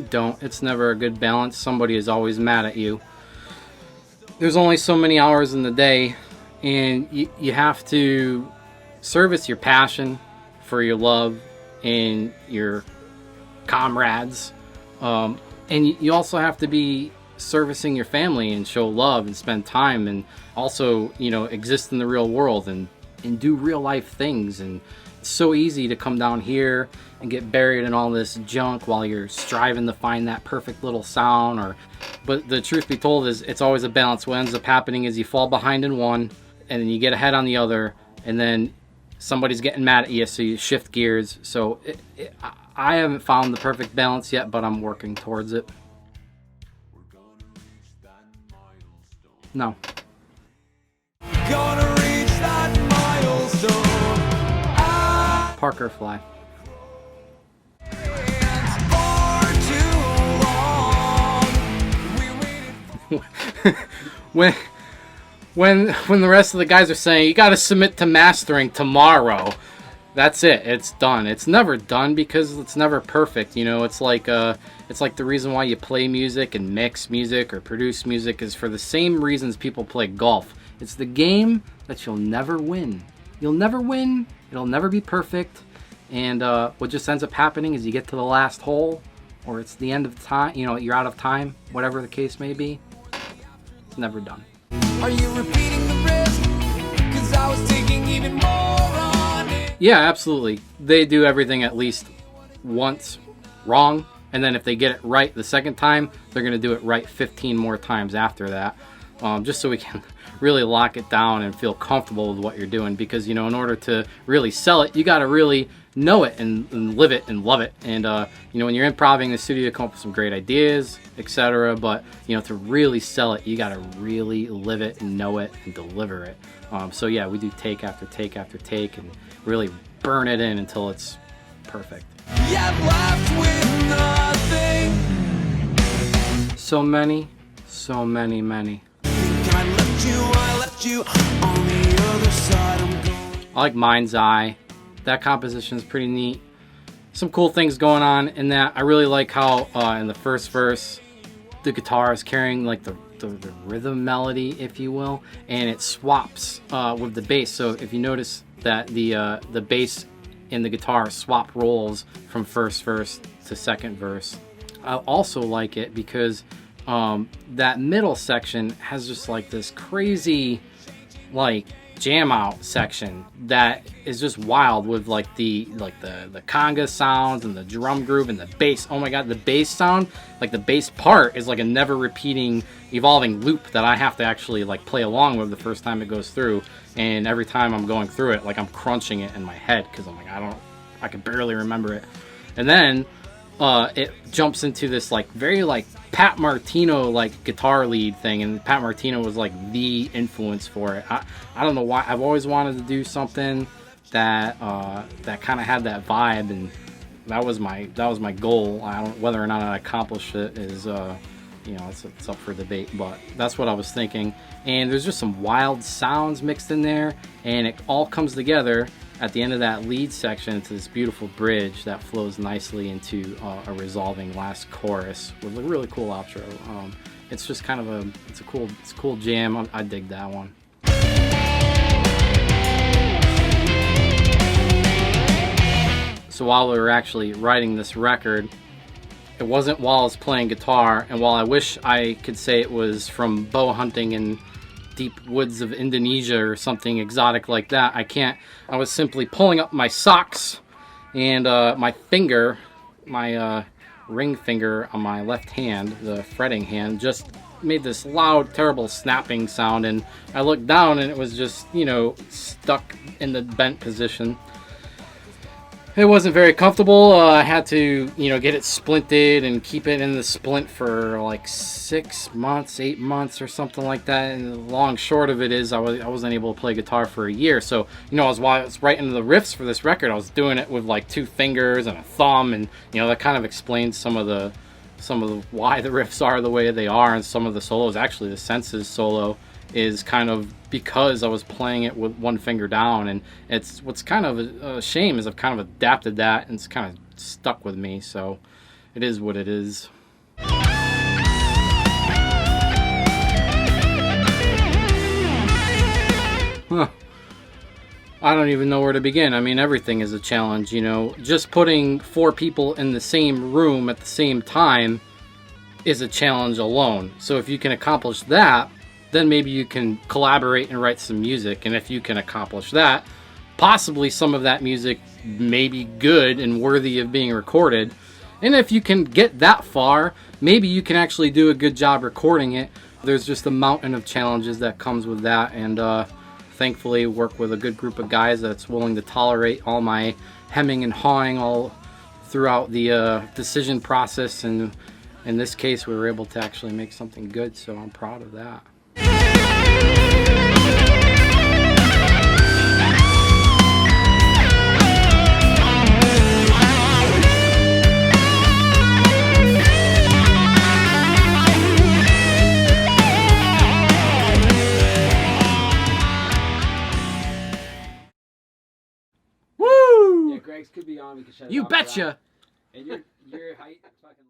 You don't. It's never a good balance. Somebody is always mad at you. There's only so many hours in the day, and you have to service your passion for your love and your comrades. And you also have to be servicing your family and show love and spend time, and also, you know, exist in the real world and do real life things. And it's so easy to come down here and get buried in all this junk while you're striving to find that perfect little sound. But the truth be told is, it's always a balance. What ends up happening is you fall behind in one, and then you get ahead on the other, and then somebody's getting mad at you, so you shift gears. So I haven't found the perfect balance yet, but I'm working towards it. No. Gonna reach that milestone. Parker fly. when the rest of the guys are saying you got to submit to mastering tomorrow, that's it. It's done. It's never done because it's never perfect. You know, it's like the reason why you play music and mix music or produce music is for the same reasons people play golf. It's the game that you'll never win. You'll never win. It'll never be perfect. And what just ends up happening is you get to the last hole, or it's the end of time. You know, you're out of time. Whatever the case may be, it's never done. Are you repeating the risk? 'Cause I was taking even more on it. Yeah, absolutely. They do everything at least once wrong, and then if they get it right the second time, they're going to do it right 15 more times after that, just so we can really lock it down and feel comfortable with what you're doing. Because, you know, in order to really sell it, you got to really know it and live it and love it. And you know, when you're improvising in the studio, you come up with some great ideas, etc. But, you know, to really sell it, you got to really live it and know it and deliver it. So yeah, we do take after take after take and really burn it in until it's perfect. Left with nothing. So many. I left you on the other side. I like Mind's Eye. That composition is pretty neat. Some cool things going on in that. I really like how in the first verse the guitar is carrying like the rhythm melody, if you will, and it swaps with the bass. So if you notice that the bass and the guitar swap roles from first verse to second verse. I also like it because that middle section has just like this crazy like jam out section that is just wild with like the conga sounds and the drum groove and the bass. Oh my god, the bass sound, like the bass part is like a never repeating evolving loop that I have to actually like play along with the first time it goes through, and every time I'm going through it, like I'm crunching it in my head because I'm like I can barely remember it. And then it jumps into this like very like Pat Martino like guitar lead thing, and Pat Martino was like the influence for it. I don't know why. I've always wanted to do something that that kind of had that vibe, and that was my goal. Whether or not I accomplished it is you know, it's up for debate, but that's what I was thinking. And there's just some wild sounds mixed in there, and it all comes together at the end of that lead section into this beautiful bridge that flows nicely into a resolving last chorus with a really cool outro. It's just kind of it's a cool jam. I dig that one. So while we were actually writing this record, it wasn't while I was playing guitar, and while I wish I could say it was from bow hunting in deep woods of Indonesia or something exotic like that, I can't. I was simply pulling up my socks, and my finger, my ring finger on my left hand, the fretting hand, just made this loud, terrible snapping sound, and I looked down and it was just, you know, stuck in the bent position. It wasn't very comfortable. I had to, you know, get it splinted and keep it in the splint for like 6 months, 8 months or something like that. And the long short of it is I wasn't able to play guitar for a year. So, you know, while I was writing the riffs for this record, I was doing it with like 2 fingers and a thumb, and, you know, that kind of explains some of the why the riffs are the way they are, and some of the solos. Actually, the Senses solo is kind of because I was playing it with 1 finger down, and it's what's kind of a shame is I've kind of adapted that and it's kind of stuck with me. So it is what it is. Huh. I don't even know where to begin. I mean, everything is a challenge, you know. Just putting 4 people in the same room at the same time is a challenge alone. So if you can accomplish that, then maybe you can collaborate and write some music. And if you can accomplish that, possibly some of that music may be good and worthy of being recorded. And if you can get that far, maybe you can actually do a good job recording it. There's just a mountain of challenges that comes with that, and thankfully work with a good group of guys that's willing to tolerate all my hemming and hawing all throughout the decision process. And in this case, we were able to actually make something good, so I'm proud of that. Woo! Yeah, Greg's could be on. We could shut it You off betcha! and your height fucking